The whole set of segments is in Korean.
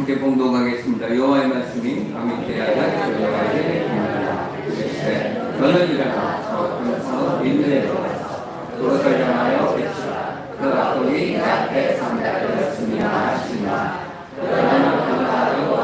함께 봉독하겠습니다. 여호와의 말씀이 함께 하여 여호와의 너는 일어나 인내로 그것을 향하여 외치라. 그 악독이 내 앞에 상달되었으며 하시나 너는 그 나라로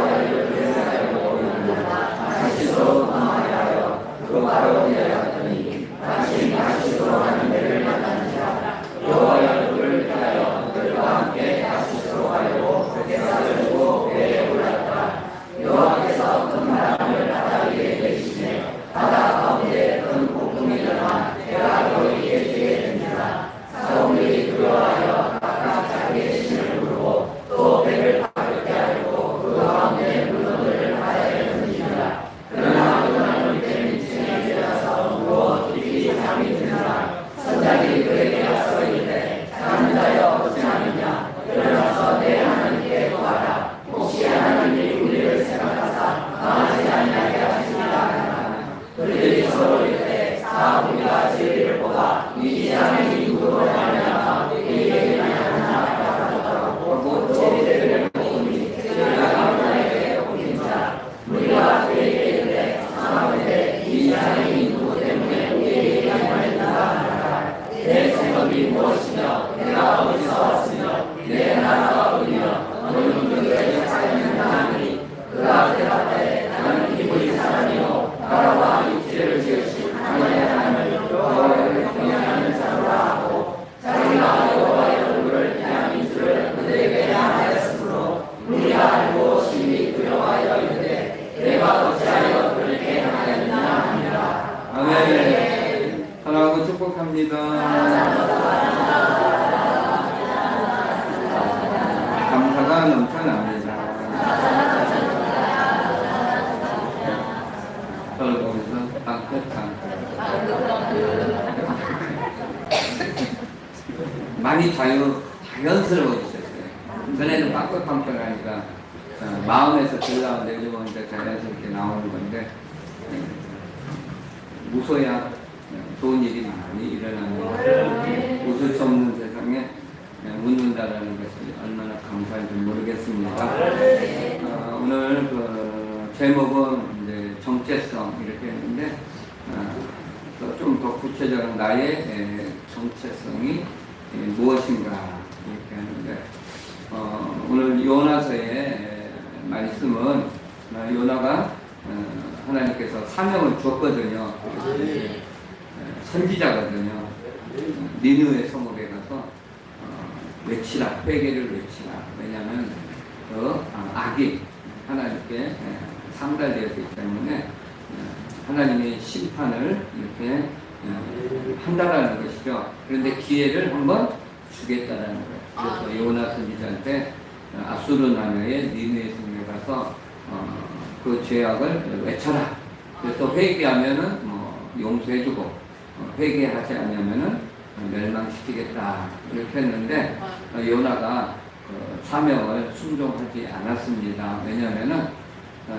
다시로 망하여 그 바로 내려가더니 다시로 하는 데를 만나니라. 여호와의 얼굴을 피하여 그들과 함께 다시로 가려고 뱃살을 두고 배에 올랐다. 여호와께서 큰 바람을 바다 위에 내리시네. 바다 가운데 큰 폭풍이 일어나 배가 너희에게 지게 됩니다. 사람들이 두려워하여 각각 자기의 신을 부르고 또 배를 가볍게 하려고 그 가운데 물건들을 바다에 던지니라. 그러나 그들은 이제 미친에 들어가서 누워 깊이 잠이 드느라. 선장이 그에게 앞서 이르되 잠은 자여 어찌하느냐. 일어나서 내 하나님께 구하라. 혹시 하나님이 우리를 생각하사 망하지 아니하게 하시리라 하나. 그들이 서로 이르되 자 우리가 진리를 보아 이 사람이 누구로 말미암아 우리에게 하나 하고 진리를 보니 그가 하나님께 오긴 자 우리가 그에게 이르되 사람인데 이 사람이 누구 때문에 우리에게 말했는가 하라. 내 생업이 무엇이며 내가 어디서 왔으며 내 나라가 어디며 어느 누구에게 살았느냐 하니 그가 대답하되 나는 이브리 사람이요 나라와 육지를 지으신 하나님의 하나님을 여호와를 경외하는 자로라 하고 자기가 여호와의 얼굴을 향한 줄을 그들에게 말하였으므로 우리가 알고 심히 두려워하여 이르되 내가 어찌하여 그렇게 하였느냐 하니라. 아멘. 사랑하고 축복합니다. 감사가 넘쳐납니다. 저를 보면서 따뜻한 많이 자연스러워지셨어요. 전에는 빵긋빵긋하니까 마음에서 들어가면 내려오니까 자연스럽게 나오는 건데 웃어야 좋은 일이 많이 일어나는 웃을 수 없는 세상에 웃는다라는 것이 얼마나 감사한지 모르겠습니다. 오늘 그 제목은 이제 정체성 이렇게 했는데 좀 더 구체적인 나의 정체성이 무엇인가 이렇게 하는데 오늘 요나서의 말씀은 요나가 하나님께서 사명을 주었거든요. 선지자거든요. 니느웨 성읍에 가서 외치라, 회개를 외치라. 왜냐하면 그 악이 하나님께 상달되었기 때문에 하나님의 심판을 이렇게 한다라는 것이죠. 그런데 기회를 한번 주겠다라는 거예요. 그래서 요나 선지자한테 아수르 나라의 니느웨 성읍에 가서 그 죄악을 외쳐라. 그래서 회개하면은 용서해주고 회개하지 않으면은 멸망시키겠다 이렇게 했는데 요나가 사명을 순종하지 않았습니다. 왜냐하면은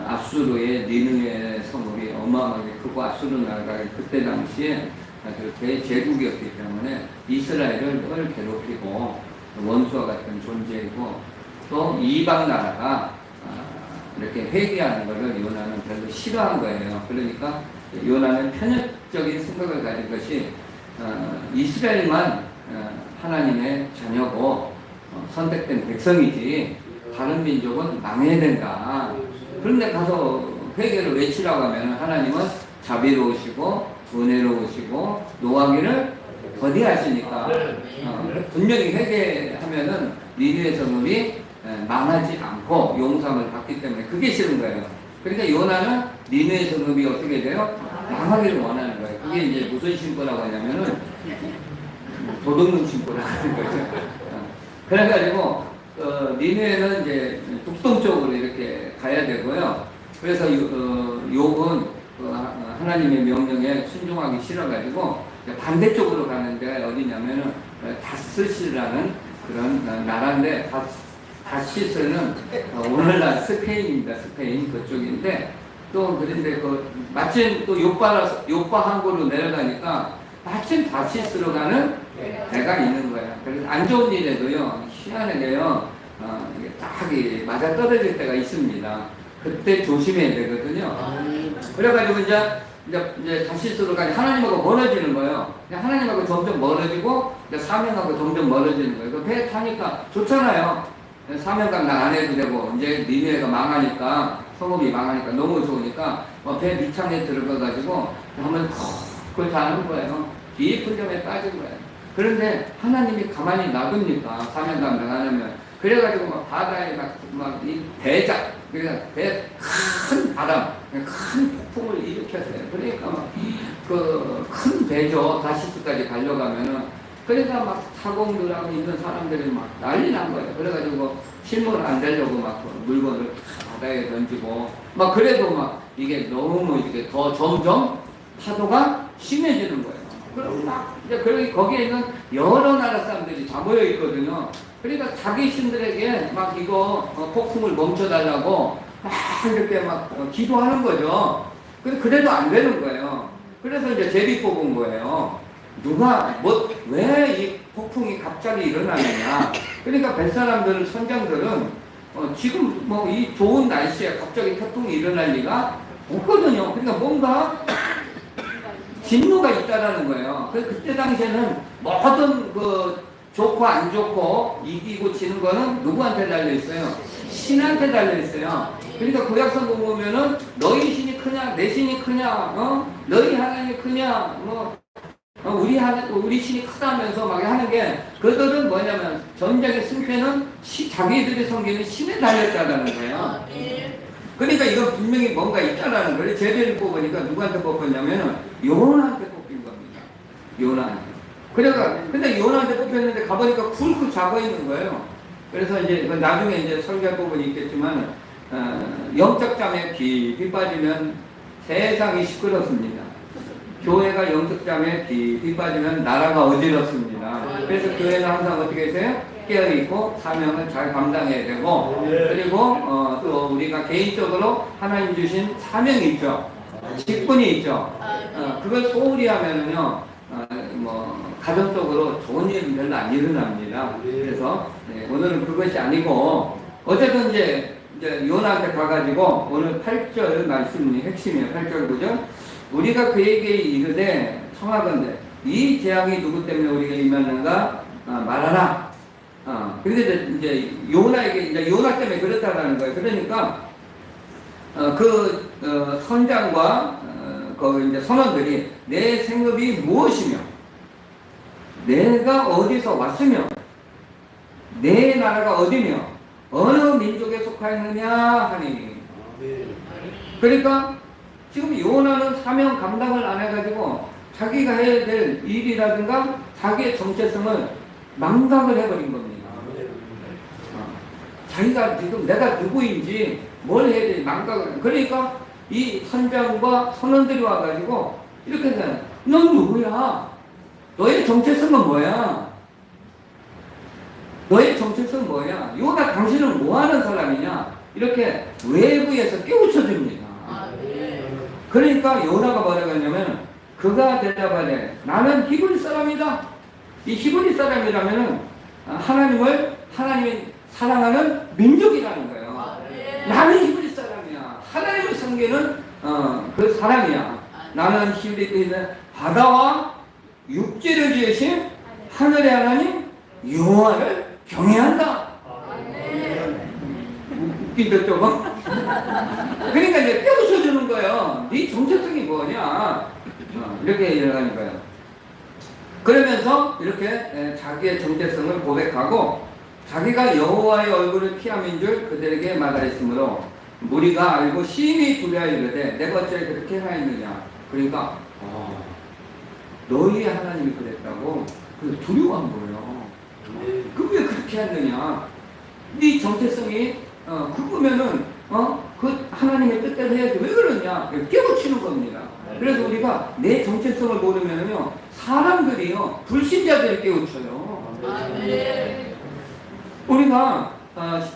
아수르의 니느웨 성읍이 어마어마하게 크고 아수르 나라가 그때 당시에 그렇게 제국이었기 때문에 이스라엘을 늘 괴롭히고 원수와 같은 존재이고 또 이방 나라가 이렇게 회개하는 것을 요나는 별로 싫어한 거예요. 그러니까 요나는 편협적인 생각을 가진 것이 이스라엘만 하나님의 자녀고 선택된 백성이지 다른 민족은 망해야 된다. 그런데 가서 회개를 외치라고 하면 하나님은 자비로우시고 은혜로우시고 노하기를 거디하시니까 분명히 회개하면은 니느웨 성읍이 망하지 않고 용서함을 받기 때문에 그게 싫은 거예요. 그러니까 요나는 니느웨 성읍이 어떻게 돼요? 망하기를 원하는 거예요. 그게 이제 무슨 신고라고 하냐면은 도둑놈 신고라고 하는 거죠. 그래가지고 니느웨는 이제 북동쪽으로 이렇게 가야 되고요. 그래서 욥은 하나님의 명령에 순종하기 싫어가지고 반대쪽으로 가는데 어디냐면은 다스시라는 그런 나라인데 다시스는 오늘날 스페인입니다. 스페인 그쪽인데 또 그런데 마침 또 요파 항구로 내려가니까 마침 다시스로 가는 배가 있는 거야. 그래서 안 좋은 일에도요 희한하게요 이게 딱 맞아 떨어질 때가 있습니다. 그때 조심해야 되거든요. 그래가지고 이제 다시스로 가니 하나님하고 멀어지는 거예요. 하나님하고 점점 멀어지고 사명하고 점점 멀어지는 거예요. 그 배 타니까 좋잖아요. 사명감 나 안 해도 되고 이제 니네가 망하니까 성읍이 망하니까 너무 좋으니까 배 밑창에 들어가가지고 한번 그걸 다 하는 거예요. 깊은 점에 빠진 거예요. 그런데 하나님이 가만히 놔둡니까? 사명감 나가려면. 그래가지고 막 바다에 이 대작, 그러니까 큰 바람, 큰 폭풍을 일으켰어요. 그러니까 막 그 큰 배죠. 다시스까지 가려가면은. 그러니까 막 타공들하고 있는 사람들이 막 난리 난 거예요. 그래가지고 실물 안 되려고 막 물건을 바다에 던지고 막 그래도 막 이게 너무 이게 더 점점 파도가 심해지는 거예요. 그럼 막 이제 거기에 있는 여러 나라 사람들이 다 모여 있거든요. 그러니까 자기 신들에게 막 이거 폭풍을 멈춰달라고 막 이렇게 막 기도하는 거죠. 그래도 안 되는 거예요. 그래서 이제 제비 뽑은 거예요. 누가 왜 이 폭풍이 갑자기 일어나느냐. 그러니까 뱃사람들 선장들은 지금 이 좋은 날씨에 갑자기 태풍이 일어날 리가 없거든요. 그러니까 뭔가 진노가 있다라는 거예요. 그때 당시에는 모든 좋고 안 좋고 이기고 지는 거는 누구한테 달려있어요? 신한테 달려있어요. 그러니까 구약성경 보면은 너희 신이 크냐 내 신이 크냐 너희 하나님이 크냐 우리 신이 크다면서 막 하는 게 그들은 뭐냐면 전쟁의 승패는 자기들이 섬기는 신에 달렸다는 거예요. 그러니까 이건 분명히 뭔가 있다라는 거예요. 제비를 뽑으니까 누구한테 뽑았냐면은 요나한테 뽑힌 겁니다. 요나한테. 근데 요나한테 뽑혔는데 가보니까 굵고 작아 있는 거예요. 그래서 이제 나중에 이제 설교할 부분이 있겠지만 영적 잠에 깊이 빠지면 세상이 시끄럽습니다. 교회가 영적 잠에 깊이 빠지면 나라가 어지럽습니다. 그래서 교회는 항상 어떻게 해서요? 깨어있고 사명을 잘 감당해야 되고 그리고 또 우리가 개인적으로 하나님 주신 사명이 있죠. 직분이 있죠. 그걸 소홀히 하면은요 가정적으로 좋은 일은 별로 안 일어납니다. 그래서 오늘은 그것이 아니고 어쨌든 이제 요나한테 가가지고 오늘 8절 말씀이 핵심이에요. 8절 9절 우리가 그에게 이르되 청하건대 이 재앙이 누구 때문에 우리가 임하는가 말하라. 그런데 이제 요나에게 요나 때문에 그렇다라는 거예요. 그러니까 선장과 이제 선원들이 내 생업이 무엇이며 내가 어디서 왔으며 내 나라가 어디며 어느 민족에 속하였느냐 하니. 그러니까 지금 요나는 사명 감당을 안 해가지고 자기가 해야 될 일이라든가 자기의 정체성을 망각을 해버린 겁니다. 자기가 지금 내가 누구인지 뭘 해야 되지 망각을. 그러니까 이 선장과 선원들이 와가지고 이렇게 하잖아요. 넌 누구야? 너의 정체성은 뭐야? 너의 정체성은 뭐야? 요나 당신은 뭐하는 사람이냐? 이렇게 외부에서 깨우쳐줍니다. 그러니까 요나가 뭐라고 했냐면 그가 대답하되 나는 히브리 사람이다. 이 히브리 사람이라면은 하나님이 사랑하는 민족이라는 거예요. 나는 히브리 사람이야. 하나님을 섬기는 그 사람이야. 나는 히브리 바다와 육지를 지으신 하늘의 하나님 여호와를 경외한다. 웃긴다 조금. 그러니까 이제 깨우쳐주는 거예요. 네 정체성이 뭐냐 이렇게 얘기하는 거예요. 그러면서 이렇게 자기의 정체성을 고백하고 자기가 여호와의 얼굴을 피함인 줄 그들에게 말하였으므로 무리가 알고 심히 두려워 이르되 내가 어찌 그렇게 하였느냐. 그러니까 너희 하나님이 그랬다고 두려워한 거예요. 그 왜 그렇게 했느냐. 네 정체성이 그거면은 그 하나님의 뜻대로 해야지 왜 그러냐. 깨우치는 겁니다. 그래서 우리가 내 정체성을 모르면은요 사람들이요 불신자들이 깨우쳐요. 우리가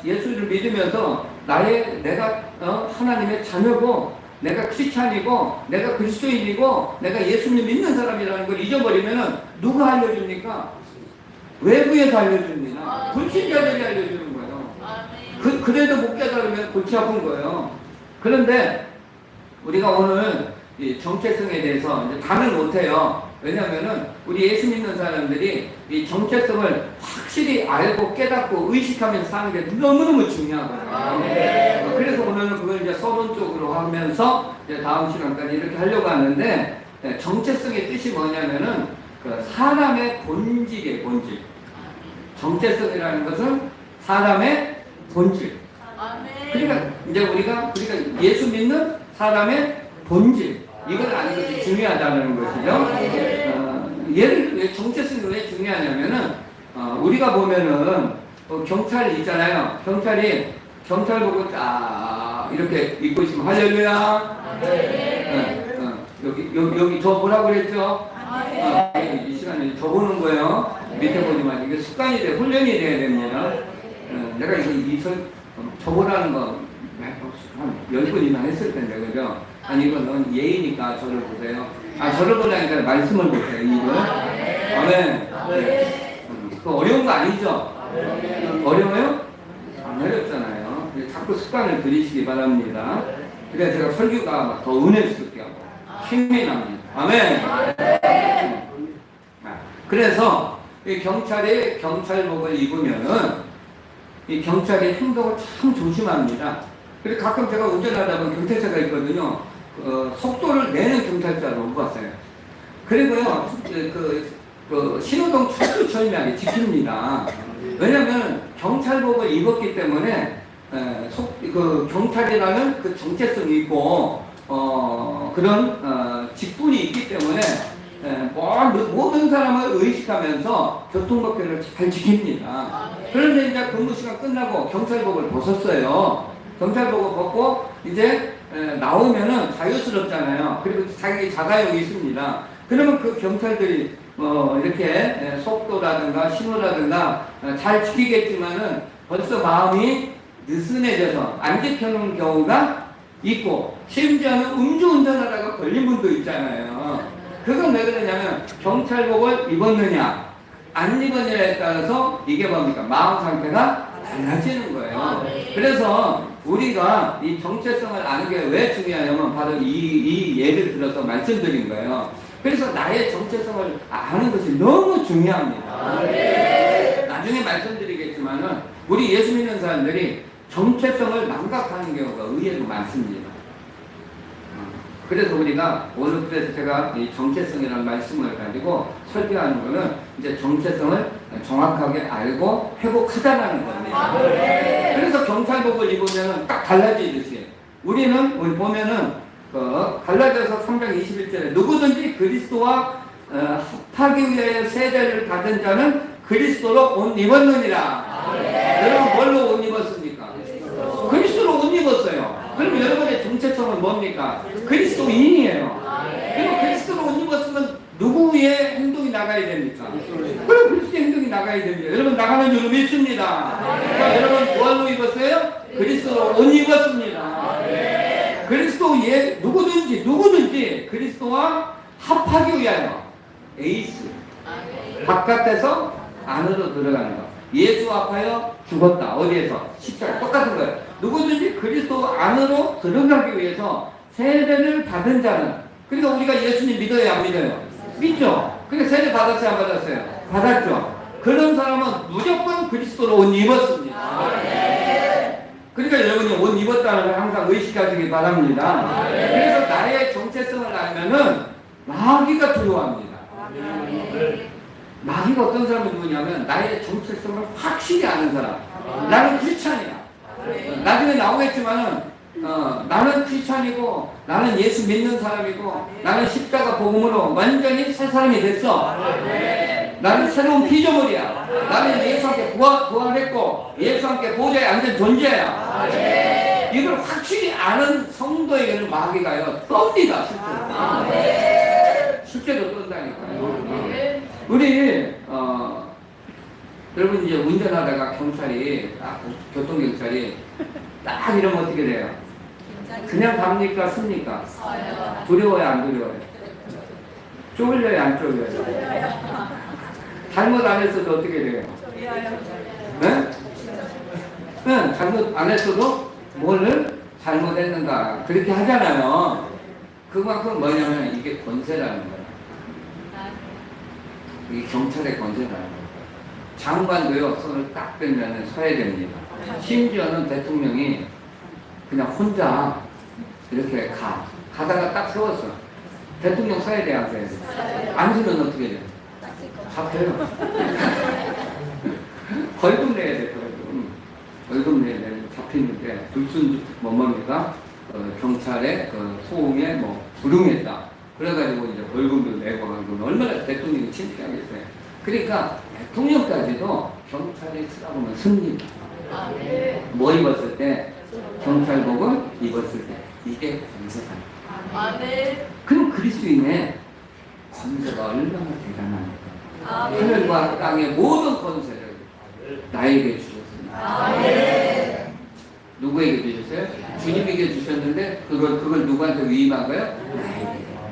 예수를 믿으면서 내가 하나님의 자녀고 내가 크리스찬이고 내가 그리스도인이고 내가 예수님 믿는 사람이라는 걸 잊어버리면은 누가 알려줍니까? 외부에서 알려줍니다. 불신자들이 알려주는 거예요. 그래도 못 깨달으면 골치 아픈 거예요. 그런데 우리가 오늘 이 정체성에 대해서 이제 다는 못해요. 왜냐하면은 우리 예수 믿는 사람들이 이 정체성을 확실히 알고 깨닫고 의식하면서 사는 게 너무너무 중요하거든요. 그래서 오늘은 그걸 이제 서론적으로 하면서 이제 다음 시간까지 이렇게 하려고 하는데, 정체성의 뜻이 뭐냐면은 그 사람의 본질이에요, 본질. 정체성이라는 것은 사람의 본질. 그러니까 이제 우리가 예수 믿는 사람의 본질, 이걸 아는 것이 중요하다는 것이죠. 얘를 정체성이 왜 중요하냐면은 우리가 보면은 경찰 있잖아요. 경찰복을 쫙 이렇게 입고 있으면 할렐루야. 여기 저 뭐라고 그랬죠? 이 시간에 저 보는 거예요. 밑에 보지 마. 이게 습관이 돼, 훈련이 돼야 됩니다. 내가 저 보라는 거 한 10번 이상 했을 텐데, 그죠? 아니, 이건 예의니까 저를 보세요. 저를 보려니까 말씀을 보세요, 이걸. 아멘. 그 어려운 거 아니죠? 어려워요? 안 어렵잖아요. 자꾸 습관을 들이시기 바랍니다. 그래야 제가 설교가 막 더 은혜스럽게 하고 힘이 납니다. 아멘. 그래서 이 경찰이 경찰복을 입으면은 이 경찰이 행동을 참 조심합니다. 그리고 가끔 제가 운전하다 보면 경찰차가 있거든요. 속도를 내는 경찰차를 못 봤어요. 그리고요, 신호등 철두철미하게 지킵니다. 왜냐면 경찰복을 입었기 때문에 경찰이라는 그 정체성이 있고 그런 직분이 있기 때문에 모든 사람을 의식하면서 교통법규를 잘 지킵니다. 그런데 이제 근무 시간 끝나고 경찰복을 벗었어요. 경찰복을 벗고 이제 나오면은 자유스럽잖아요. 그리고 자기 자가용이 있습니다. 그러면 그 경찰들이 이렇게 속도라든가 신호라든가 잘 지키겠지만은 벌써 마음이 느슨해져서 안 지켜놓은 경우가 있고, 심지어는 음주운전하다가 걸린 분도 있잖아요. 그건 왜 그러냐면 경찰복을 입었느냐 안 입었느냐에 따라서 이게 뭡니까? 마음 상태가 달라지는 거예요. 그래서 우리가 이 정체성을 아는 게 왜 중요하냐면 바로 이 예를 들어서 말씀드린 거예요. 그래서 나의 정체성을 아는 것이 너무 중요합니다. 나중에 말씀드리겠지만은 우리 예수 믿는 사람들이 정체성을 망각하는 경우가 의외로 많습니다. 그래서 우리가 오늘 그래서 제가 이 정체성이라는 말씀을 가지고 설교하는 거는 이제 정체성을 정확하게 알고 회복하자라는 겁니다. 그래서 경찰복을 입으면 딱 달라지듯이 우리 보면은 갈라디아서 3장 21절에 누구든지 그리스도와 합하기 위하여 세례를 받은 자는 그리스도로 옷 입었느니라. 여러분 뭘로 옷 입었습니까? 그리스도로 옷 입었어요. 그럼 여러분의 정체성은 뭡니까? 그리스도인이에요. 그리고 그리스도로 옷 입었으면 누구의 행동이 나가야 됩니까? 그럼 그리스도의 행동이 나가야 됩니다. 여러분 나가는 줄로 믿습니다. 그러니까 여러분 무엇로 입었어요? 그리스도로 옷 입었습니다. 그리스도에 누구든지 그리스도와 합하기 위하여 에이스 바깥에서 안으로 들어가는 거. 예수 앞하여 죽었다. 어디에서? 십자가. 똑같은 거예요. 누구든지 그리스도 안으로 들어가기 위해서 세례를 받은 자는, 그러니까 우리가 예수님 믿어요, 안 믿어요? 믿죠? 그러니까 세례 받았어요, 안 받았어요? 받았죠. 그런 사람은 무조건 그리스도로 옷 입었습니다. 그러니까 여러분이 옷 입었다는 걸 항상 의식하시기 바랍니다. 그래서 나의 정체성을 알면은 마귀가 두려워합니다. 마귀가 어떤 사람이 누구냐면 나의 정체성을 확실히 아는 사람. 나는 크리스찬이야. 나중에 나오겠지만은 나는 크리스찬이고 나는 예수 믿는 사람이고 나는 십자가 복음으로 완전히 새 사람이 됐어. 나는 새로운 피조물이야. 나는 예수와 함께 부활했고 예수와 함께 보좌에 앉은 존재야. 이걸 확실히 아는 성도에게는 마귀가요 떱니다. 실제로 떤다니까요. 우리 여러분 이제 운전하다가 경찰이 교통경찰이 딱 이러면 어떻게 돼요? 그냥 갑니까? 씁니까? 두려워요? 안 두려워요? 쫄려요? 안 쫄려요? 잘못 안 했어도 어떻게 돼요? 네? 그냥 잘못 안 했어도 뭐를 잘못했는가 그렇게 하잖아요. 그만큼 뭐냐면 이게 권세라는 거야. 이게 경찰의 권세라는 거야. 장관도요 손을 딱 빼면 서야 됩니다. 심지어는 대통령이 그냥 혼자 이렇게 가다가 딱 세웠어. 대통령 서야 돼, 안 서야 돼? 안 서면 어떻게 돼? 잡혀요. 벌금 내야 돼, 벌금. 벌금 내야 돼. 잡히는데 불순 뭡니까? 경찰의 소음에 뭐 불응했다. 그래가지고 이제 벌금도 내고 하고 얼마나 대통령이 창피하겠어요. 그러니까 대통령까지도 경찰이 쓰라고는 씁니다. 뭐 입었을 때? 경찰복을 입었을 때. 이게 권세다. 그럼 그리스도인의 권세가 얼마나 대단합니까? 하늘과 땅의 모든 권세를 나에게 주셨습니다. 누구에게 주셨어요? 주님에게 주셨는데 그걸 누구한테 위임한 거예요?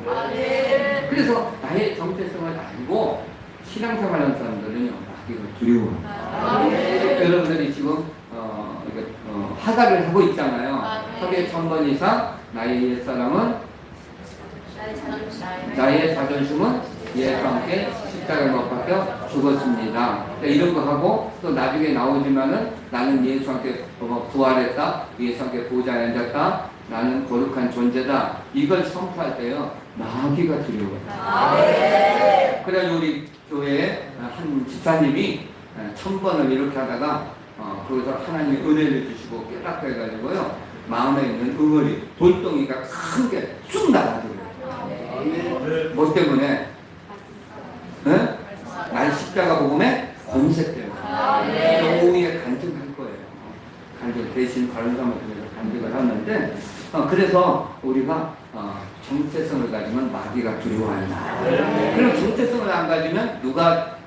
나에게. 그래서 나의 정체성을 알고 신앙생활하는 사람들은요 마귀가 두려워요. 여러분들이 지금 하다를 하고 있잖아요. 하루에 1000번 이상 나의 옛사람은 나의 자존심은 예수와 함께 십자가에 못 박혀 죽었습니다. 이런 거 하고 또 나중에 나오지만은 나는 예수와 함께 부활했다. 예수와 함께 보좌에 앉았다. 나는 거룩한 존재다. 이걸 선포할 때요 마귀가 두려워요. 그래서 우리 교회에 한 집사님이 1000번을 이렇게 하다가 거기서 하나님의 은혜를 주시고 깨닫게 해가지고요 마음에 있는 응어리 돌덩이가 큰 게 쑥 나가더라고요. 뭐 때문에? 네? 날 십자가 복음의 권세 때문에 영웅에 간증할 거예요. 간증 대신 다른 사람을 통해서 간증을 하는데 그래서 우리가 정체성을 가지면 마귀가 두려워한다. 그럼 정체성을 안 가지면 누가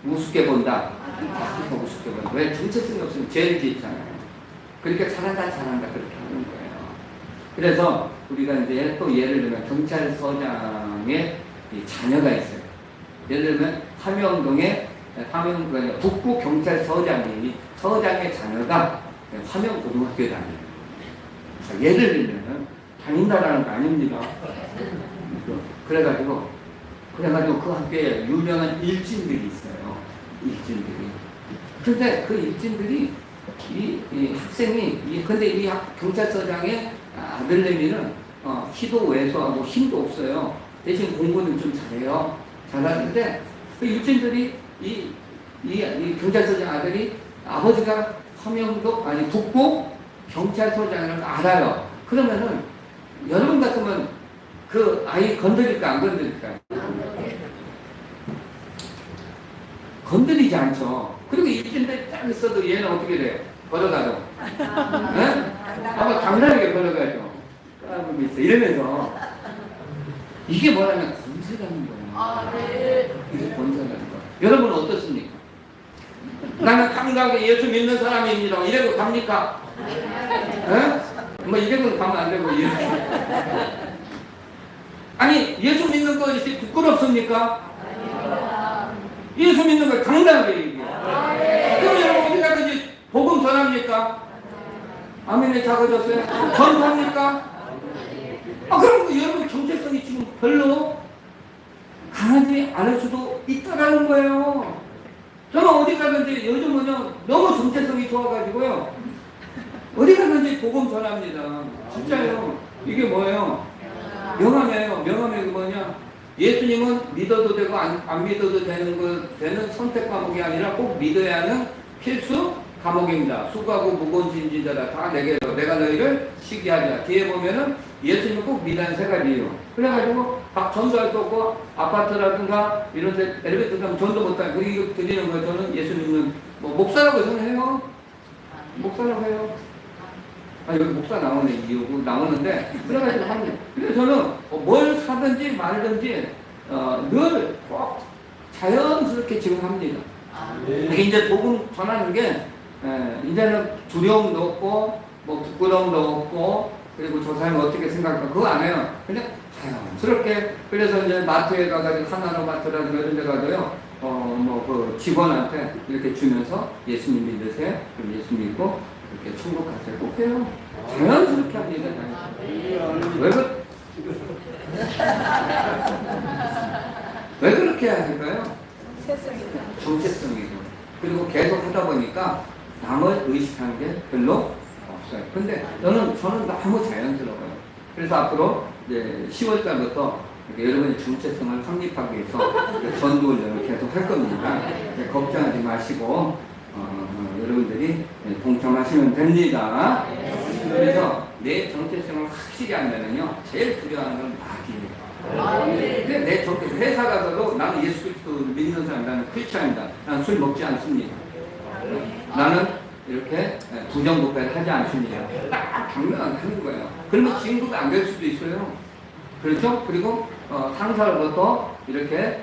우습게 본다? 마귀가 우습게 본다. 왜? 정체성이 없으면 죄를 짓잖아요. 그러니까 잘한다 그렇게 하는 거예요. 그래서 우리가 이제 또 예를 들면 경찰서장의 자녀가 있어요. 예를 들면 함영동에 북부 경찰서장이 서장의 자녀가 함영고등학교에 다녀요. 예를 들면 다닌다라는 거 아닙니다. 그래가지고 그 학교에 유명한 일진들이 있어요. 일진들이. 근데 그 일진들이 이 학생이 근데 이 경찰서장의 아들내미는 키도 왜소하고 힘도 없어요. 대신 공부는 좀 잘해요. 잘하는데 그 일진들이 이 경찰서장 아들이 아버지가 북부 경찰서장을 알아요. 그러면은 여러분 같으면 그 아이 건드릴까 안 건드릴까? 건드리지 않죠. 그리고 일진들이 딱 있어도 얘는 어떻게 돼요? 걸어가죠. 네? 아마 당당하게 걸어가죠. 까불고 있어. 이러면서 이게 뭐냐면 권세라는 거예요. 이게 권세라는 거예요. 여러분은 어떻습니까? 나는 당당하게 예수 믿는 사람입니다. 이래도 갑니까? 네? 뭐 이래도 가면 안 되고 이렇게. 아니 예수 믿는 거 있으면 부끄럽습니까? 예수 믿는 걸 당당하게 얘기해요. 그럼 여러분 어디 가든지 복음 전합니까? 아멘에 작아졌어요? 전합니까? 그럼 여러분 정체성이 지금 별로 강하지 않을 수도 있다라는 거예요. 저는 어디 가든지 요즘은요 너무 정체성이 좋아가지고요 어디 가든지 복음 전합니다. 진짜요. 이게 뭐예요? 명함이에요. 명함이 뭐냐? 예수님은 믿어도 되고 안 믿어도 되는 선택 과목이 아니라 꼭 믿어야 하는 필수 과목입니다. 수고하고 무거운 짐진자라 다 내게로 내가 너희를 쉬게 하리라. 뒤에 보면은 예수님은 꼭 믿는 세 가지예요. 그래가지고 막 전도할 거 없고 아파트라든가 이런 데 엘리베이터 가면 전도 못하고 이거 드리는 거 저는 예수님은 뭐 목사라고 저는 해요. 목사라고 해요. 여기 목사 나오네 이유고 나오는데 그래가지고 합니다. 그래서 저는 뭘 사든지 말든지 늘 꼭 자연스럽게 지금 합니다. 이게 이제 복음 전하는 게 이제는 두려움도 없고 뭐 부끄러움도 없고 그리고 저 사람이 어떻게 생각할까 그거 안 해요. 그냥 자연스럽게. 그래서 이제 마트에 가가지고 하나로마트라든가 이런 데 가도요 그 직원한테 이렇게 주면서 예수님 믿으세요. 그럼 예수 믿고 이렇게 천국 가세요. 꼭 해요. 자연스럽게 합니다. 왜, 왜 그렇게 해야 할까요? 정체성이고. 그리고 계속 하다 보니까 남을 의식하는 게 별로 없어요. 근데 저는 너무 자연스러워요. 그래서 앞으로 이제 10월 달부터 여러분의 정체성을 확립하기 위해서 전도 훈련을 계속 할 겁니다. 걱정하지 마시고 여러분들이 동참하시면 됩니다. 그래서 내 정체성을 확실히 하면은요, 제일 두려워하는 건 마귀예요. 근데 내 정체성, 회사 가서도 나는 예수 그리스도를 믿는 사람, 나는 크리스찬이다. 나는 술 먹지 않습니다. 나는 이렇게 부정부패를 하지 않습니다. 딱 당면하게 하는 거예요. 그러면 친구가 안 될 수도 있어요. 그렇죠? 그리고 상사로부터 이렇게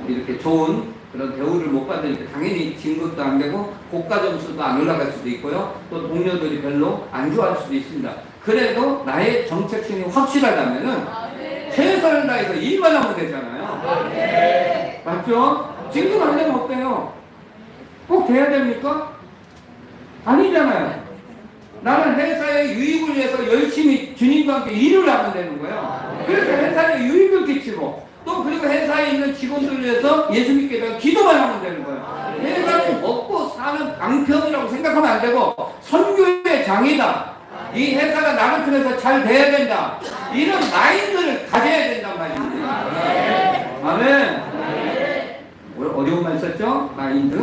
이렇게 좋은 그런 대우를 못 받으니까 당연히 진급도 안 되고 고가 점수도 안 올라갈 수도 있고요. 또 동료들이 별로 안 좋아할 수도 있습니다. 그래도 나의 정체성이 확실하다면은 최선을 다해서 일만 하면 되잖아요. 맞죠? 진급 안 되면 어때요? 꼭 돼야 됩니까? 아니잖아요. 나는 회사의 유익을 위해서 열심히 주님과 함께 일을 하면 되는 거예요. 그래서 회사에 유익을 끼치고 또 그리고 회사에 있는 직원들을 위해서 예수 믿게 되고 기도만 하면 되는 거예요. 회사는 먹고 사는 방편이라고 생각하면 안 되고 선교의 장이다. 이 회사가 나를 통해서 잘 돼야 된다. 이런 마인드를 가져야 된단 말입니다. 아멘. 어려운 말 썼죠? 마인드.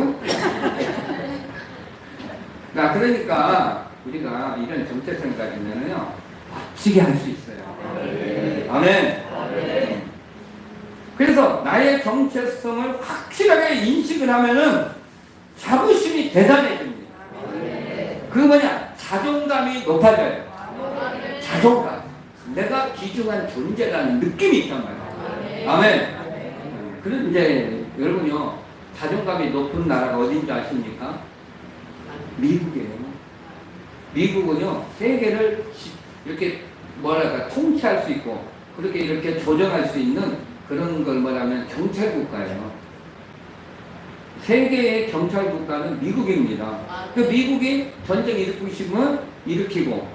그러니까 우리가 이런 정체성을 가지면요 멋지게 할 수 있어요. 아멘. 그래서 나의 정체성을 확실하게 인식을 하면은 자부심이 대단해집니다. 그게 뭐냐? 자존감이 높아져요. 자존감. 내가 귀중한 존재라는 느낌이 있단 말이에요. 아멘. 그럼 이제 여러분요, 자존감이 높은 나라가 어딘지 아십니까? 미국이에요. 미국은요, 세계를 이렇게 통치할 수 있고 그렇게 이렇게 조정할 수 있는 그런 걸 뭐냐면 경찰국가예요. 세계의 경찰국가는 미국입니다. 그 미국이 전쟁 일으키고 싶으면 일으키고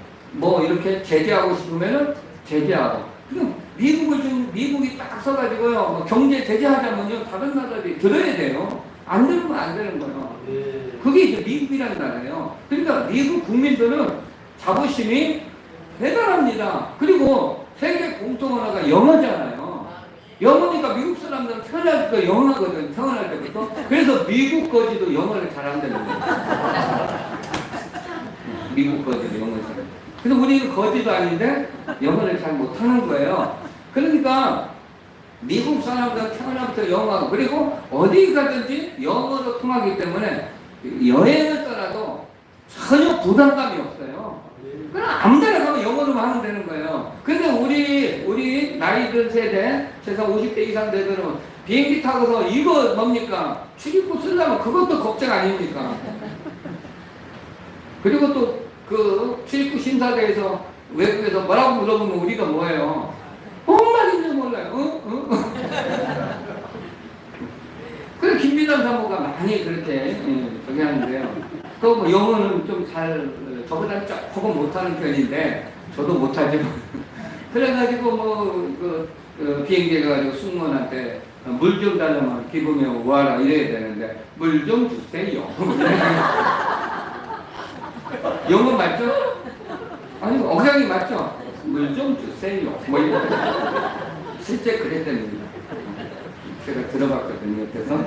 이렇게 제재하고 싶으면 제재하고. 그럼 미국이 딱 서가지고요, 경제 제재하자면요, 다른 나라들이 들어야 돼요. 안 들으면 안 되는 거예요. 그게 이제 미국이라는 나라예요. 그러니까 미국 국민들은 자부심이 대단합니다. 그리고 세계 공통 언어가 영어잖아요. 영어니까 미국 사람들은 태어날 때 영어거든, 태어날 때부터. 그래서 미국 거지도 영어를 잘한다는 거예요. 미국 거지도 영어를 잘한다. 근데 우리는 거지도 아닌데 영어를 잘 못하는 거예요. 그러니까 미국 사람들은 태어나부터 영어하고, 그리고 어디 가든지 영어로 통하기 때문에 여행을 떠나도 전혀 부담감이 없어요. 그냥 아무 데나 가면 영어로만 하면 되는 거예요. 근데 우리 나이 든 세대, 최소 50대 이상 되면 비행기 타고서 이거 뭡니까? 출입국 쓰려면 그것도 걱정 아닙니까? 그리고 또 그 출입국 심사대에서 외국에서 뭐라고 물어보면 우리가 뭐예요? 뭔 말인지 몰라요. 그래서 김비단 사모가 많이 그렇게 저기 하는데요. 또 영어는 좀 저보다 조금 못하는 편인데, 저도 못하죠. 그래가지고 비행기에 가가지고 승무원한테 물 좀 달라면 기분이 와라 이래야 되는데, 물 좀 주세요. 영어 맞죠? 아니, 억양이 맞죠? 물 좀 주세요. 이렇게. 실제 그랬답니다. 제가 들어봤거든요. 그래서.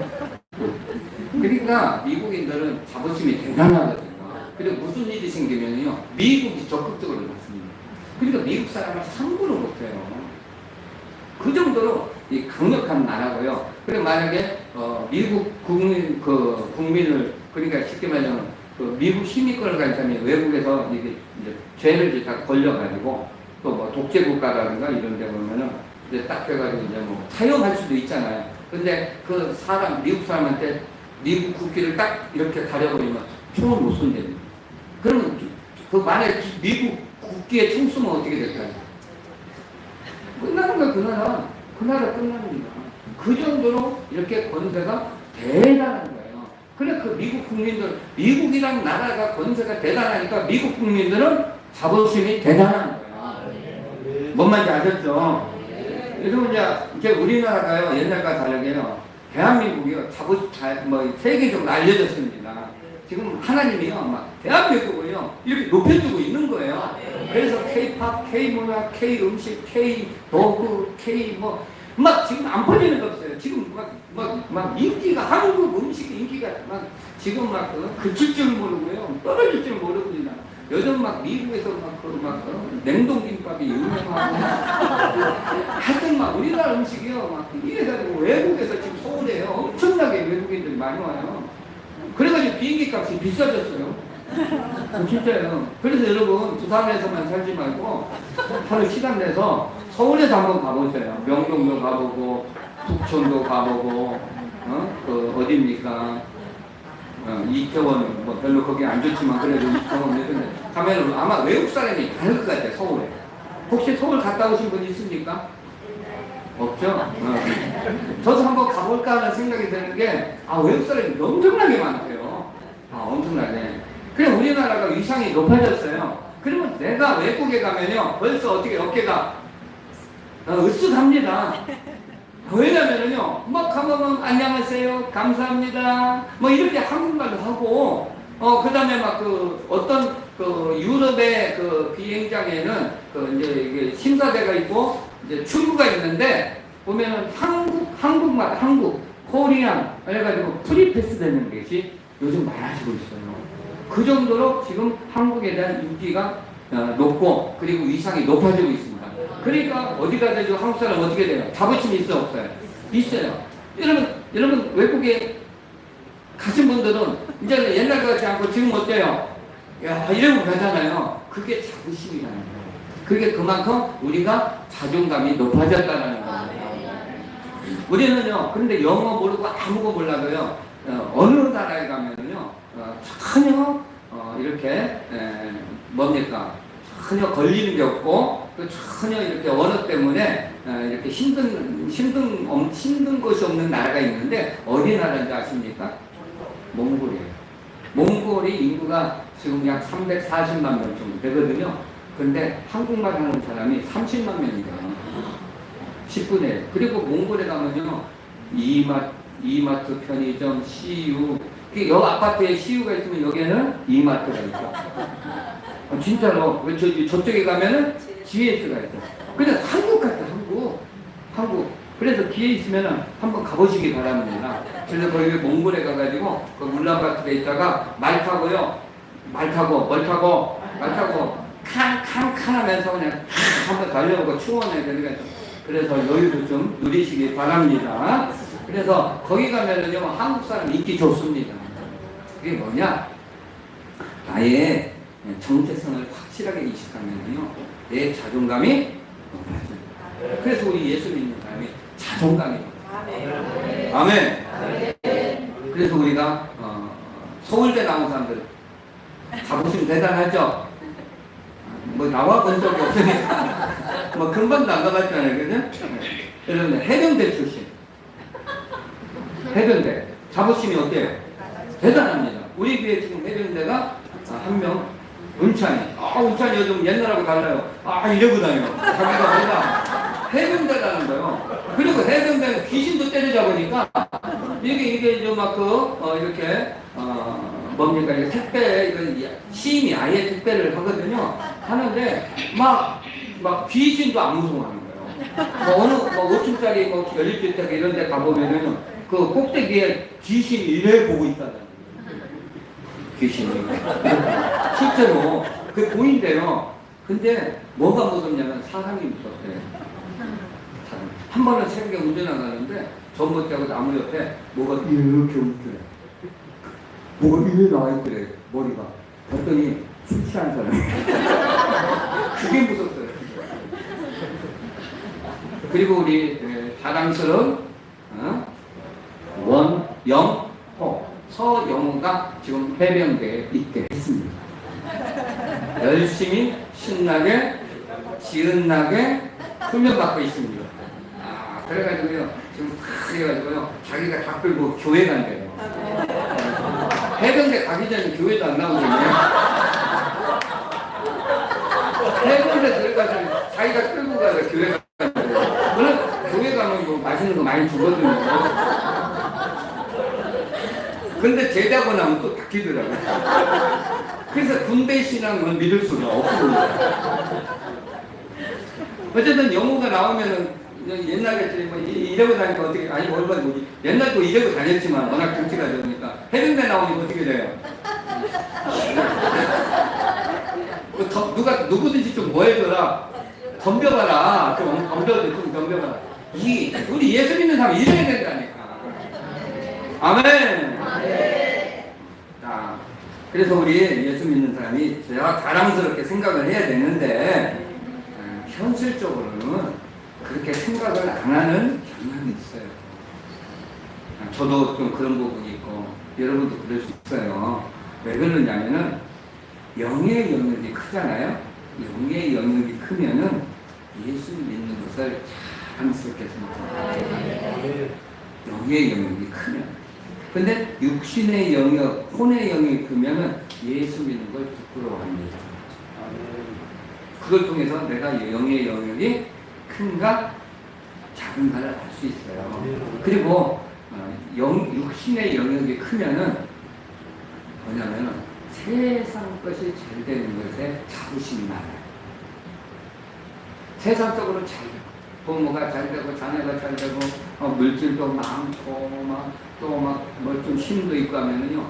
그러니까 미국인들은 자부심이 대단하거든요. 그리고 무슨 일이 생기면요, 미국이 적극적으로 받습니다. 그러니까 미국 사람을 상부를 못해요. 그 정도로 이 강력한 나라고요. 그리고 만약에 미국 국민을, 그러니까 쉽게 말하면 미국 시민권을 가진 사람이 외국에서 이제 죄를 다 걸려가지고 또 독재 국가라든가 이런 데 보면은 이제 딱 해가지고 이제 사형할 수도 있잖아요. 근데 그 미국 사람한테 미국 국기를 딱 이렇게 가려버리면 총을 못 쏜답니다. 그러면 만약에 미국 국기에 총 쏘면 어떻게 될까요? 끝나는 거야, 그 나라 끝납니다. 그 정도로 이렇게 권세가 대단한 거예요. 그래 그 미국 국민들, 미국이란 나라가 권세가 대단하니까 미국 국민들은 자부심이 대단한 거예요. 뭔 말인지 아셨죠? 그래서 이제 우리나라가요 옛날과 다르게요 대한민국이요 세계적으로 알려졌습니다. 지금 하나님이요 막 대한민국을요 이렇게 높여주고 있는 거예요. 그래서 K-팝, K-문화, K-음식, K-도구, 막 지금 안 퍼지는 거 없어요. 지금 막 인기가 한국 음식 인기가 막 지금 막 그칠 줄 모르고요 떨어질 줄 모르고 그냥 요즘 막 미국에서 냉동김밥이 유명하고 하여튼 막 우리나라 음식이요 막 이래가지고 외국에서 지금 서울에요 엄청나게 외국인들이 많이 와요. 그래가지고 비행기 값이 비싸졌어요. 진짜요. 그래서 여러분 부산에서만 살지 말고 하루 시간 내서 서울에도 한번 가보세요. 명동도 가보고 북촌도 가보고 어디입니까? 이태원 뭐 별로 거기 안 좋지만 그래도 이태원 이런 데 가면은 아마 외국 사람이 많을 것 같아요. 서울에. 혹시 서울 갔다 오신 분 있습니까? 없죠? 저도 한번 가볼까 하는 생각이 드는 게 외국 사람이 엄청나게 많대요. 엄청나게. 그래 우리나라가 위상이 높아졌어요. 그러면 내가 외국에 가면요 벌써 어떻게 어깨가 으쓱합니다. 왜냐면은요 막 가면 안녕하세요 감사합니다 뭐 이렇게 한국말도 하고 그 다음에 막 어떤 유럽의 비행장에는 이제 이게 심사대가 있고 이제 출구가 있는데 보면은 한국 코리안 그래가지고 프리패스 되는 것이 요즘 많아지고 있어요. 그 정도로 지금 한국에 대한 인기가 높고 그리고 위상이 높아지고 있습니다. 그러니까 어디 가도 한국 사람 어떻게 돼요? 자부심이 있어요 없어요? 있어요. 여러분 외국에 가신 분들은 이제 옛날 같지 않고 지금 어때요? 야 이러고 가잖아요. 그게 자부심이라는 거예요. 그게 그만큼 우리가 자존감이 높아졌다는 거예요. 우리는요 그런데 영어 모르고 아무것도 몰라도요 어느 나라에 가면은요 전혀 이렇게 전혀 걸리는 게 없고 전혀 이렇게 언어 때문에 이렇게 힘든 것이 없는 나라가 있는데 어디 나라인지 아십니까? 몽골이에요. 몽골이 인구가 지금 약 340만 명 정도 되거든요. 근데 한국말 하는 사람이 30만 명이에요. 10분의 1. 그리고 몽골에 가면요 이마트, 편의점, CU 여 아파트에 CU가 있으면 여기에는 이마트가 있어. 진짜로 저쪽에 가면은 GS가 있어. 근데 한국 같아 한국. 그래서 기회 있으면은 한번 가보시기 바랍니다. 그래서 거기 몽골에 가가지고 그 울란바토르에 있다가 말 타고 칸 하면서 그냥 한번 달려보고 추원해 되니까 그래서 여유도 좀 누리시기 바랍니다. 그래서 거기 가면은요 한국 사람 인기 좋습니다. 그게 뭐냐? 나의 정체성을 확실하게 인식하면요 내 자존감이 높아져요. 그래서 우리 예수 믿는 사람이 자존감이 높아요. 아멘. 그래서 우리가 서울대 나온 사람들 자부심 대단하죠? 뭐 나와 본 적이 없으니까 뭐 금방도 안 가봤잖아요. 그죠? 그런데 해병대 출신 해병대 자부심이 어때요? 대단합니다. 우리 교회 지금 해병대가 한 명 은찬이 은찬이 요즘 옛날하고 달라요. 이러고 다녀. 자기가 몰라. 해병대라는 거요. 그리고 해병대는 귀신도 때려잡으니까 이게 이렇게 뭡니까 이게 택배 이건 시인이 아예 택배를 하거든요. 하는데 막 귀신도 안 무서워하는 거예요. 어느 5층짜리 연립주택 이런 데 가보면은 그 꼭대기에 귀신이 이래 보고 있다는 거예요. 귀신이 실제로 그게 보인대요. 근데 뭐가 무섭냐면 사람이 무섭대요. 한 번은 새벽에 운전하는데 전봇대하고 나무 옆에 뭐가 이렇게 웃더래. 뭐가 이래 나와있더래 머리가. 봤더니 술 취한 사람. 그게 무섭더래. 그리고 우리 자랑스러운 원영호 서영호가 지금 해병대에 있게 했습니다. 열심히 신나게 지은나게 훈련받고 있습니다. 그래가지고요 지금 다 해가지고요 자기가 다 끌고 교회 간대요. 해병대 가기 전에 교회도 안 나오거든요. 해병대 들어가서 자기가 끌고 가서 교회 가서 물론 교회 가면 뭐 맛있는 거 많이 주거든요. 근데 제대하고 나면 또 바뀌더라고요. 그래서 군대 신앙은 믿을 수가 없습니다. 어쨌든 영어가 나오면은 옛날에 뭐 이러고 다니까 어떻게 아니 얼마나 뭐지 옛날도 이러고 다녔지만 워낙 정치가 되니까 해병대 나오니까 어떻게 돼요? 누가 누구든지 좀 뭐 해줘라 덤벼봐라 좀 덤벼봐라 우리 예수 믿는 사람 이래야 된다니까. 아멘. 자, 그래서 우리 예수 믿는 사람이 제가 자랑스럽게 생각을 해야 되는데 현실적으로는 그렇게 생각을 안 하는 경향이 있어요. 저도 좀 그런 부분이 있고 여러분도 그럴 수 있어요. 왜 그러냐면은 영의 영역이 크잖아요. 영의 영역이 크면은 예수 믿는 것을 자랑스럽게 생각해요. 영의 영역이 크면. 근데 육신의 영역, 혼의 영역이 크면은 예수 믿는 걸 부끄러워합니다. 그걸 통해서 내가 영의 영역이 큰가 작은가를 알 수 있어요. 그리고 육신의 영역이 크면은 뭐냐면은 세상 것이 잘 되는 것에 자부심이 많아요. 세상적으로 잘 되고 부모가 잘 되고 자녀가 잘 되고 물질도 많고 또 막 뭐 좀 힘도 있고 하면은요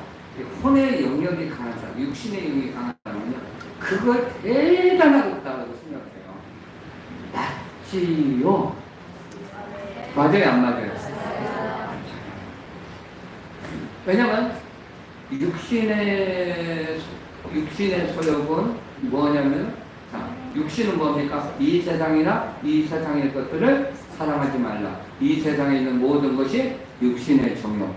혼의 영역이 강한 사람, 육신의 영역이 강한 사람은요 그걸 대단하다고 생각해요. 맞지요? 맞아요, 안 맞아요? 왜냐면 육신의 소욕은 뭐냐면 육신은 뭡니까? 이 세상이나 이 세상의 것들을 사랑하지 말라. 이 세상에 있는 모든 것이 육신의 정욕,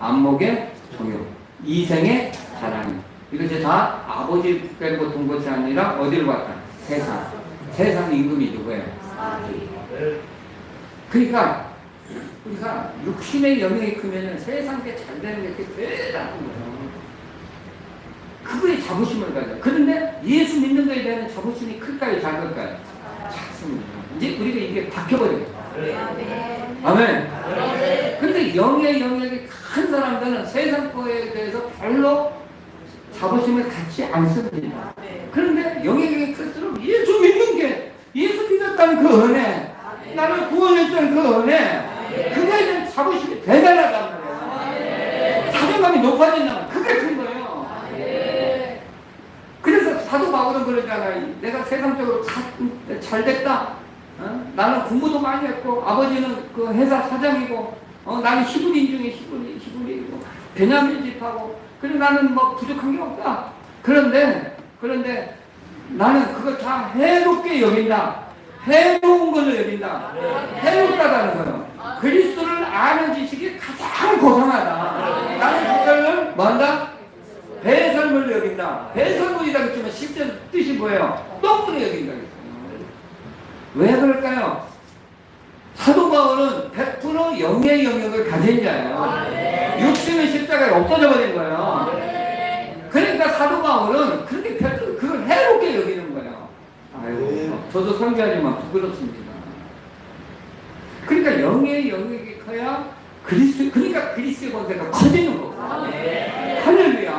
안목의 정욕, 이생의 자랑. 이것이 다 아버지 빼고 둔 것이 아니라 어디로 갔다? 세상. 세상 임금이 누구예요? 그러니까 우리가 육신의 영역이 크면은 세상에 잘 되는 게 대단한 거예요. 그거에 자부심을 가져. 그런데 예수 믿는 거에 대한 자부심이 클까요? 작을까요? 작습니다. 이제 우리가 이게 바뀌어버려요. 아멘. 근데 영의 영역이 큰 사람들은 세상 거에 대해서 별로 자부심을 갖지 않습니다. 그런데 영역이 클수록 예수 믿는 게 예수 믿었다는 그 은혜, 나를 구원했다는 그 은혜, 그거에 대한 자부심이 대단하다는 거예요. 자존감이 높아진다면 그게 큰 거예요. 그래서 사도 바울은 그러잖아요. 내가 세상적으로 잘 됐다. 나는 공부도 많이 했고 아버지는 그 회사 사장이고 나는 히브리인 중에 히브리이고 베냐민 집하고 그리고 나는 뭐 부족한 게 없다. 그런데 나는 그걸 다 해롭게 여긴다. 해로운 걸로 여긴다. 해롭다라는 거예요. 그리스도를 아는 지식이 가장 고상하다. 나는 그걸를 뭔다? 배설물로 여긴다. 배설물이라고 했지만 실제 뜻이 뭐예요? 똥으로 여긴다. 왜 그럴까요? 사도 바울은 100% 영의 영역을 가진 자예요. 육신의 십자가에 없어져 버린 거예요. 그러니까 사도 바울은 그렇게 그걸 해롭게 여기는 거예요. 아이고, 저도 설교하지만 부끄럽습니다. 그러니까 영의 영역이 커야 그러니까 그리스도의 권세가 커지는 거고. 할렐루야.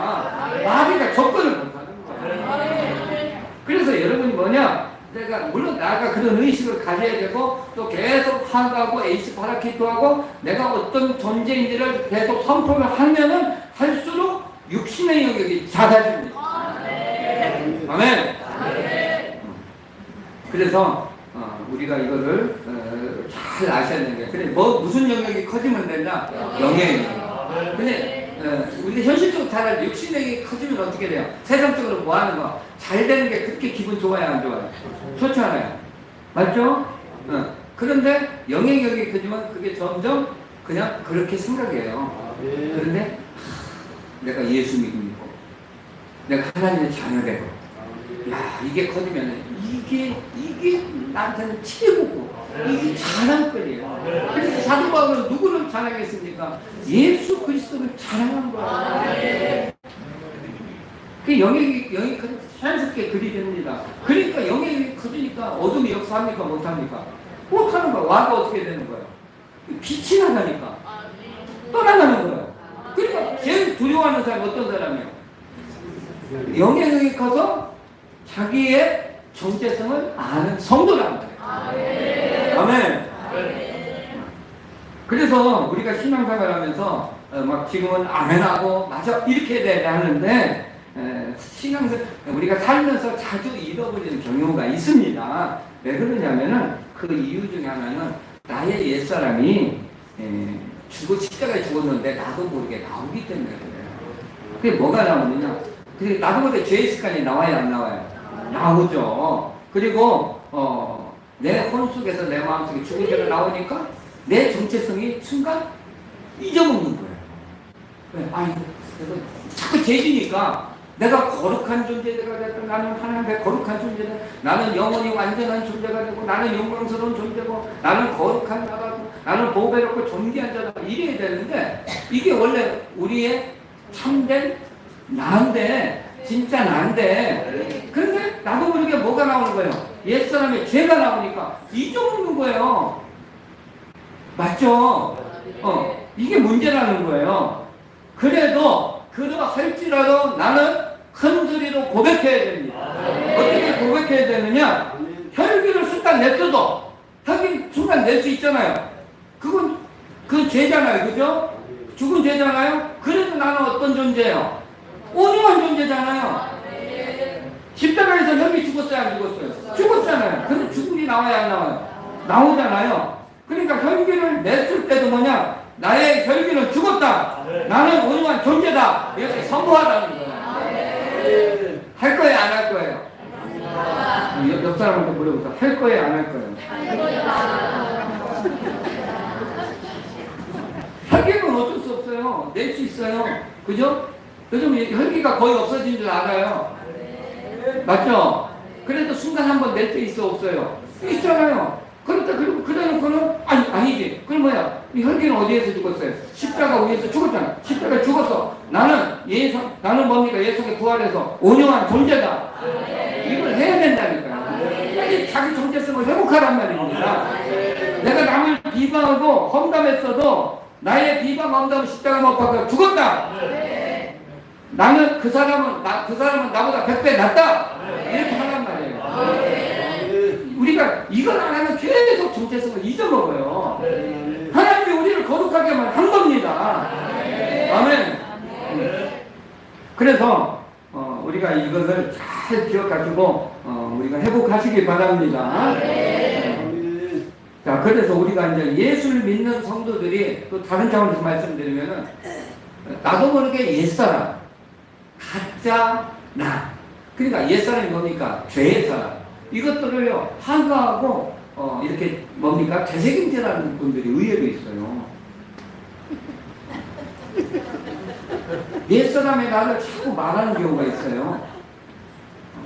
마귀가 접근을 못하는 거예요. 그래서 여러분이 뭐냐? 내가 물론 나가 그런 의식을 가져야 되고 또 계속 파악하고 에이스 파라키토하고 내가 어떤 존재인지를 계속 선포를 하면은 할수록 육신의 영역이 작아집니다. 아멘. 그래서 우리가 이거를 잘 아셔야 되는 게 그래 무슨 영역이 커지면 된다? 영의 영역. 근데 우리 현실적으로 잘 알죠. 육신의 영역이 커지면 어떻게 돼요? 세상적으로 뭐 하는 거? 잘 되는 게 그렇게 기분 좋아요, 안 좋아요? 좋지 않아요. 맞죠? 그런데 영의 영역이 커지면 그게 점점 그냥 그렇게 생각해요. 그런데 내가 예수 믿고 내가 하나님의 자녀되고 야 이게 커지면 이게 나한테는 최고고 이게 자랑거리예요. 그래서 사도 바울은 누구를 자랑했습니까? 예수 그리스도를 자랑한 거예요. 그 영역이 자연스럽게 그리 됩니다. 그러니까 영역이 커지니까 어둠이 역사합니까? 못합니까? 못하는 거야. 와도 어떻게 되는 거예요? 빛이 나가니까 떠나가는 거예요. 그러니까 제일 두려워하는 사람이 어떤 사람이에요? 영역이 커서 자기의 정체성을 아는 성도라는 거예요. 아멘. 그래서 우리가 신앙생활 하면서 막 지금은 아멘하고 맞아 이렇게 돼야 하는데 신앙생활 우리가 살면서 자주 잃어버리는 경우가 있습니다. 왜 그러냐면은 그 이유 중에 하나는 나의 옛사람이 십자가에 죽었는데 나도 모르게 나오기 때문에 그래요. 그게 뭐가 나오느냐? 그게 나도 모르게 죄의 습관이 나와요, 안 나와요? 나오죠. 그리고 내 혼 속에서 내 마음속에 죽은 죄가 나오니까 내 정체성이 순간 잊어먹는 거예요. 왜? 아니, 자꾸 죄지니까 내가 거룩한 존재가 됐고 나는 하나님의 거룩한 존재다. 나는 영원히 완전한 존재가 되고 나는 영광스러운 존재고 나는 거룩한 자가고 나는 보배롭고 존귀한 자다. 이래야 되는데 이게 원래 우리의 참된 나인데 진짜 나인데 그런데 나도 모르게 뭐가 나오는 거예요? 옛사람의 죄가 나오니까 잊어먹는 거예요. 맞죠? 이게 문제라는 거예요. 그래도 그러할지라도 나는 큰 소리로 고백해야 됩니다. 어떻게 고백해야 되느냐? 혈기를 순간 냈어도 혈기 순간 낼 수 있잖아요. 그건 그 죄잖아요. 그죠? 죽은 죄잖아요. 그래도 나는 어떤 존재예요? 온유한 존재잖아요. 십자가에서 혈기 죽었어요? 안 죽었어요? 죽었잖아요. 근데 죽음이 나와요? 안 나와요? 나오잖아요. 그러니까 혈기를 냈을 때도 뭐냐? 나의 혈기는 죽었다. 나는 온유한 존재다. 이렇게 선포하라는 거예요. 할 거예요? 안 할 거예요? 옆 사람한테 물어보세요. 할 거예요? 안 할 거예요? 혈기는 어쩔 수 없어요. 낼 수 있어요. 그죠? 요즘 혈기가 거의 없어진 줄 알아요. 맞죠? 그래도 순간 한번 낼 때 있어 없어요? 있잖아요. 그렇다 그래놓고는 아니지. 그럼 뭐야? 이 혈기는 어디에서 죽었어요? 십자가 위에서 죽었잖아. 십자가 죽었어. 나는 뭡니까? 예수의 부활해서 온유한 존재다. 이걸 해야 된다니까요. 자기 정체성을 회복하란 말입니다. 내가 남을 비방하고 험담했어도 나의 비방 험담은 십자가 못 박아 죽었다. 나는 그 사람은 나보다 100배 낫다. 이렇게 하란 말이에요. 우리가 이걸 안 하면 계속 정체성을 잊어먹어요. 하나님이 우리를 거룩하게만 한 겁니다. 아멘. 그래서 우리가 이것을 잘 기억하시고 우리가 회복하시기 바랍니다. 자, 그래서 우리가 이제 예수를 믿는 성도들이 또 다른 차원에서 말씀드리면은 나도 모르게 옛사람, 가짜 나. 그러니까 옛사람이 뭡니까? 죄의 사람. 이것들을요, 하가하고, 이렇게 뭡니까? 되새김질하는 분들이 의외로 있어요. 옛사람의 나를 자꾸 말하는 경우가 있어요.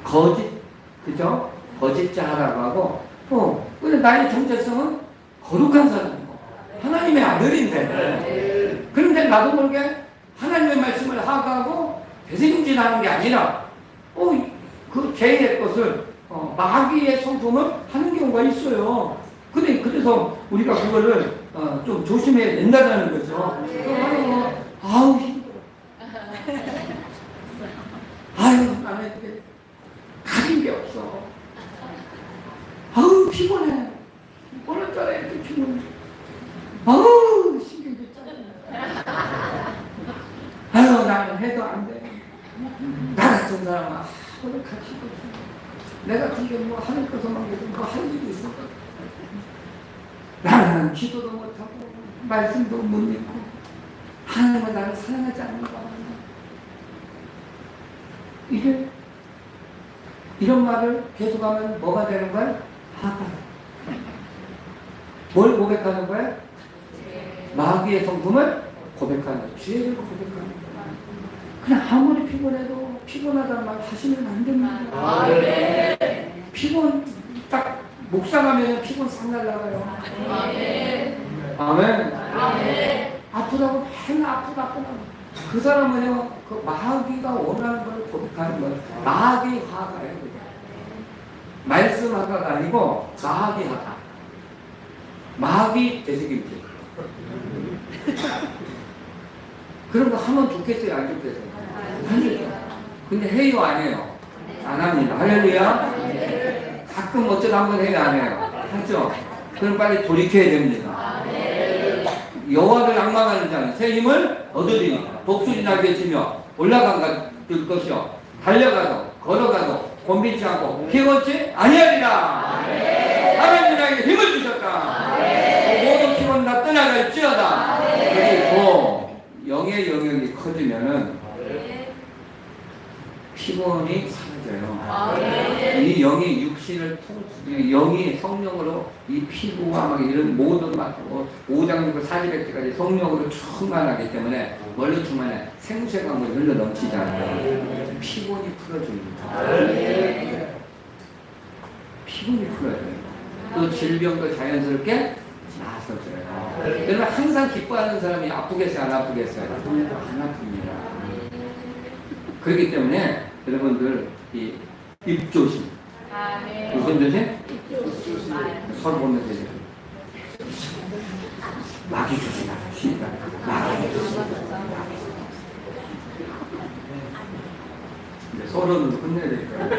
거짓, 그죠? 거짓자라고 하고, 근데 나의 정체성은 거룩한 사람이고, 하나님의 아들인데, 그런데 나도 모르게 하나님의 말씀을 하가하고, 되새김질하는 게 아니라, 그 죄의 것을, 마귀의 성품을 하는 경우가 있어요. 그래서 우리가 그거를 좀 조심해야 된다는 거죠. 아우 힘들어. 아유 나는 이렇게 가진 게 없어. 아우 피곤해. 오늘따라 이렇게 피곤해. 아우 신경도 짜증나. 아유 나는 해도 안 돼. 나 같은 사람은 오늘 같이 내가 근데 뭐 하늘 것만 해도 뭐 할 일이 있어. 나는 기도도 못하고 말씀도 못 읽고 하나님은 나를 사랑하지 않는가. 이런 말을 계속하면 뭐가 되는 거야? 하가. 뭘 고백하는 거야? 마귀의 성품을 고백하는 거야. 죄를 고백하는 거야. 그냥 아무리 피곤해도 피곤하다는 말 하시면 안 됩니다. 피곤 딱 목사 가면 피곤 싹 날라가요. 아멘. 아프다고 맨날 아프다. 그 사람은요 그 마귀가 원하는 걸 고백하는 거예요. 마귀 화가예요. 말씀 화가가 아니고 마귀 화가. 마귀 되새김질. 그런 거 하면 좋겠어요, 안 좋겠어요? 안 좋죠. 근데 해요, 안 해요? 안 합니다. 할렐루야. 가끔 어쩌다 한번 해요, 안 해요? 하죠. 그럼 빨리 돌이켜야 됩니다. 여호와를 낭망하는 자는 새 힘을 얻으리니 독수리 날개 치며 올라간 것이요 달려가도 걸어가도 곤비지 않고 피곤치 아니하리라. 하나님이 나에게 힘을 주셨다. 모든 피곤 다 떠나갈지어다. 그리고 영의 영역이 커지면은 피곤이 사라져요. 이 영이 육신을 영이 성령으로 이 피부와 막 이런 모든 막 오장육부 사지백지까지 성령으로 충만하기 때문에 원래 충만해 생수가 뭐 흘러 넘치잖아요. 피곤이 풀어줍니다. 피곤이 풀어져요. 또 질병도 자연스럽게 나서져요. 여러분 항상 기뻐하는 사람이 아프겠어요, 안 아프겠어요? 안 아픕니다. 그렇기 때문에 여러분들 이 입조심. 무슨 조심? 서로 보면서 이제 마귀 조심하십시다. 마귀 조심. 서로는 끝내야 될까요?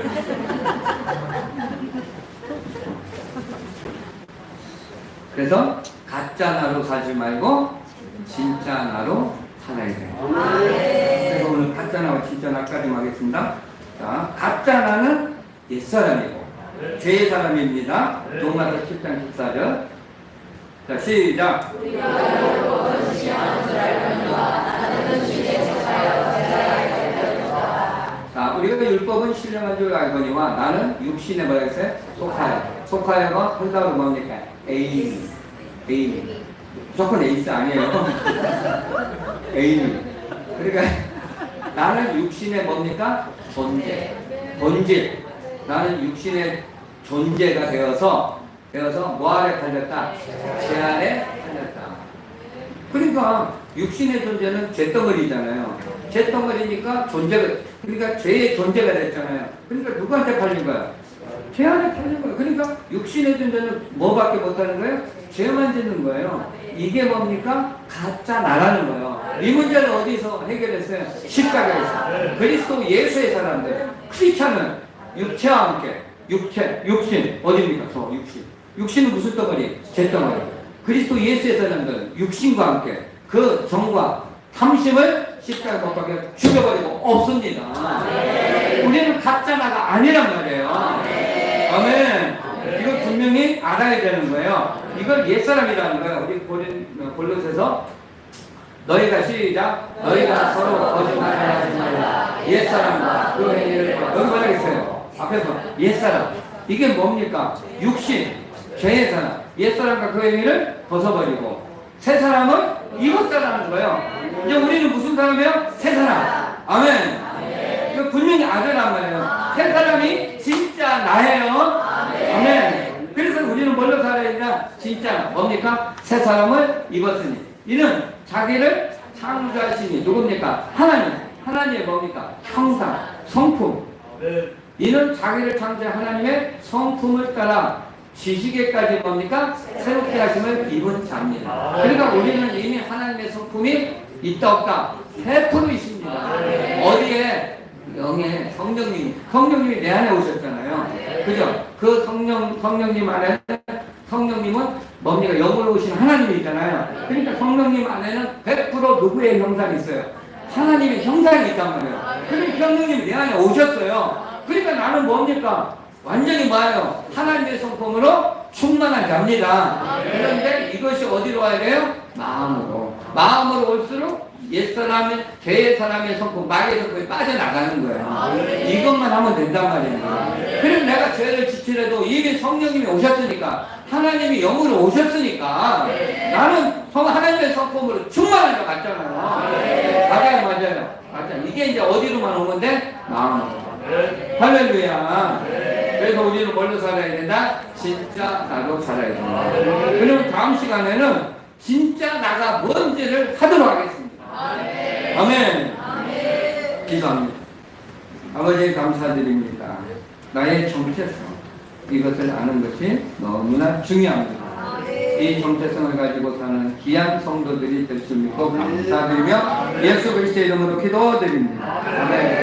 그래서 가짜 나로 살지 말고 진짜 나로 살아야 돼요. 그래서 오늘 가짜 나와 진짜 나까지 하겠습니다. 자, 가짜 나는 옛사람이고 죄의 사람입니다. 로마서 7장 14절. 자, 시작. 자, 우리가 율법은 신령한 줄 알거니와 나는 육신에 뭐였어요? 속하여가 한다고 뭡니까? 에이미. 무조건 에이스 아니에요. 에이미. 그러니까 나는 육신의 뭡니까? 본질. 나는 육신의 존재가 되어서 뭐 아래 팔렸다? 죄 아래 팔렸다. 그러니까 육신의 존재는 죄덩어리잖아요. 죄덩어리니까 그러니까 죄의 존재가 됐잖아요. 그러니까 누구한테 팔린 거야? 죄 안에 팔린 거예요. 그러니까 육신의 존재는 뭐밖에 못하는 거예요? 죄만 짓는 거예요. 이게 뭡니까? 가짜 나라는 거예요. 이 문제는 어디서 해결했어요? 십자가에서. 그리스도 예수의 사람들, 크리스찬은 육체와 함께, 육신, 어디입니까? 저 육신. 육신은 무슨 덩어리? 죄덩어리. 그리스도 예수의 사람들은 육신과 함께 그 정과 탐심을 십자가 못 박혀 죽여버리고 없습니다. 우리는 가짜 나가 아니란 말이에요. 아멘. 이걸 분명히 알아야 되는 거예요. 이걸 옛사람이라는 거예요. 우리 골로새서 너희가 시작. 너희가 서로 거짓말을 하지 말라. 옛사람과 그 행위를 여기 뭐라 했어요? 앞에서 옛사람. 이게 뭡니까? 육신, 죄의 사람. 옛사람과 그 행위를 벗어버리고 새 사람은 이것사라는 거예요. 이제 우리는 무슨 사람이에요? 새 사람. 아멘. 이거 분명히 알으란 말이에요. 새 사람이 진짜 나예요. 아멘. 그래서 우리는 뭘로 살아야 되냐? 진짜 뭡니까? 새 사람을 입었으니 이는 자기를 창조하시니 누굽니까? 하나님의 뭡니까? 형상, 성품. 이는 자기를 창조한 하나님의 성품을 따라 지식에까지 뭡니까? 새롭게 하심을 입은 자입니다. 그러니까 우리는 이미 하나님의 성품이 있다 없다? 100% 있습니다. 어디에? 영에 성령님이 내 안에 오셨잖아요. 그죠? 그 성령님 안에 성령님은 뭡니까? 영으로 오신 하나님이잖아요. 그러니까 성령님 안에는 100% 누구의 형상이 있어요? 하나님의 형상이 있단 말이에요. 그러니까 성령님이 내 안에 오셨어요. 그러니까 나는 뭡니까? 완전히 뭐예요? 하나님의 성품으로 충만한 자입니다. 그런데 이것이 어디로 와야 돼요? 마음으로 올수록 옛사람의 죄의 사람의 성품, 마귀의 성품이 빠져나가는 거예요. 이것만 하면 된단 말이에요. 그럼 내가 죄를 지치려도 이미 성령님이 오셨으니까, 하나님이 영으로 오셨으니까 나는 하나님의 성품으로 충만한 것 같잖아요. 맞아요. 이게 이제 어디로만 오면 돼? 마음으로. 할렐루야. 그래서 우리는 뭘로 살아야 된다? 진짜 나로 살아야 된다. 그럼 다음 시간에는 진짜 나가 뭔지를 하도록 하겠습니다. 아멘. 기도합니다. 아버지 감사드립니다. 나의 정체성 이것을 아는 것이 너무나 중요합니다. 이 정체성을 가지고 사는 귀한 성도들이 될 수 있고 감사드리며 예수 그리스도의 이름으로 기도드립니다. 아멘.